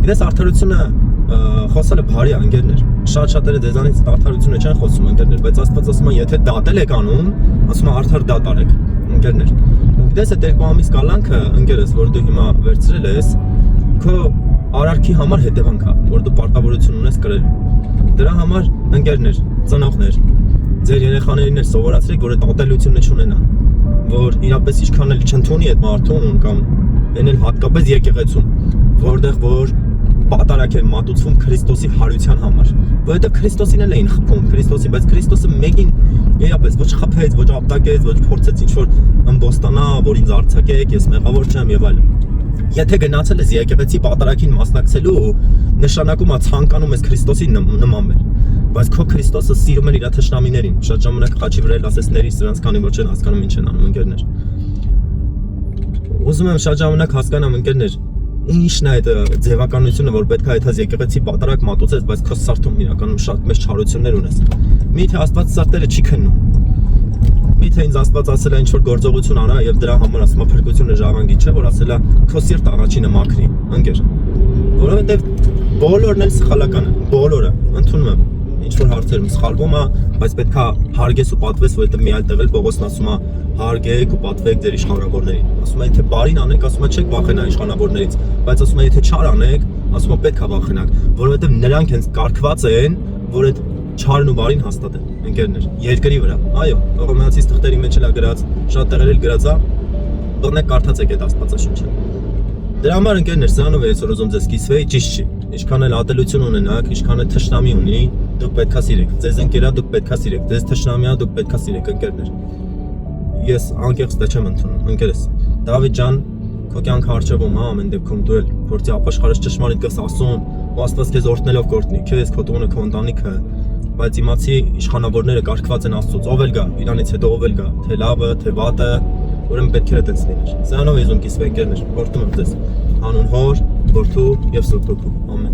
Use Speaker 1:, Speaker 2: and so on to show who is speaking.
Speaker 1: Գիտես արդարությունը խոսալը բարի է ընկերներ։ Շատ-շատերը դեզանից արդարությունը չեն խոսում ընկերներ, բայց Աստված ասում է, եթե դատել եք անում, ասում է արդար դատ արեք ընկերներ։ Գիտես այդ երկու ամիս կալանքը ընկերս, որ դու հիմա վերցրել ես, քո արարքի համար հետևանք է, որ դու պարտավորություն ունես կրելու։ Դրա համար ընկերներ, ծնողներ, ձեր երեխաներին էլ սովորացրեք, որ այդ ատելությունը չունենա, որ իրապես ինչքան էլ չընդունի այդ մարդուն կամ այն էլ հատկապես եկեղեցում, որտեղ որ պատարակ են մատուցվում Քրիստոսի հարության համար, որովհետև Քրիստոսին էլ էին խփում, Քրիստոսի, բայց Քրիստոսը մեկին իրապես ոչ խփեց, ոչ ապտակեց, ոչ փորձեց ինչ-որ ըմբոստանա, որ ինձ արձակեք, ես մեղավոր չեմ եւ այլն։ Եթե գնացել ես եկեղեցի պատարակին մասնակցելու, նշանակում է ցանկանում ես Քրիստոսի նմանվել, բայց քո Քրիստոսը սիրում է իր թշնամիներին, շատ ժամանակ խաչի վրա ասեսների սրանց քանի որ չեն հասկանում ինչ են անում ընկերներ։ Ուզում եմ շատ ժամանակ հասկանամ ընկերներ, ինչն է այդ ձևականությունը, որ պետք է այդ եկեղեցի պատարակ մատուցես, բայց քո սարթում իրականում շատ մեծ չարություններ ունես։ Միթե Աստված սարտերը չի քննում։ Միթե ինձ Աստված ասել է ինչ որ գործողություն արա եւ դրա համար ասում է փրկությունը ժառանգի չէ, որ ասել է քո սիրտ առաջինը մաքրի, ընկեր։ Որովհետեւ բոլորն էլ սխալական են, բոլորը, ընդունում եմ։ Ինչ որ հարցերում սխալվում է, բայց պետքա հարգես ու պատվես, որովհետեւ մի այլ տեղ էլ Պողոսն ասում է հարգեք ու պատվեք ձեր իշխանավորներին։ Ասում է եթե բարին անեք, ասում է չեք վախենա իշխանավորներից, բայց ասում է եթե չար անեք, ասում է պետք է վախենաք, որովհետեւ նրանք հենց կարգված են, որ այդ չարն ու բարին հաստատեն, ընկերներ, երկրի վրա։ Այո, Հռոմեացիս թղթերի մեջ էլ է գրած, շատ տեղեր էլ գրած է, բռնեք կարդացեք այդ Աստվածաշունչը։ Դրա համար ընկերներ, սրանով է այսօր ուզում ձեզ կիսվեի, ճիշտ չի։ Ինչքան էլ ատելություն ունենաք, ինչքան էլ թշնամի ունի, դուք պետքա սիրեք։ Ձեզ ընկերա դուք պետքա սիրեք, ձեզ թշնամիա դուք պետքա սիրեք, ընկերներ։ Ես անկեղծ դա չեմ ընդունում, ընկերս։ Դավիթ ջան, քո կյանքը արժևում է ամեն դեպքում դու էլ փորձի ապաշխարես ճշմարիտ կես ասում, ու Աստված քեզ օրհնելով կօրհնի, քեզ, քո տունը, քո ընտանիքը, բայց իմացի իշխանավորները կարգված են Աստծուց, ով էլ գա, իրանից հետո ով էլ գա, թե լավը, թե վատը, ուրեմն պետք է այդպես լիներ։ Սրանով եզում կիսվի ընկերներ, օրհնում եմ ձեզ, հանուն Հոր, Որդու եւ Սուրբ Հոգու, ամեն։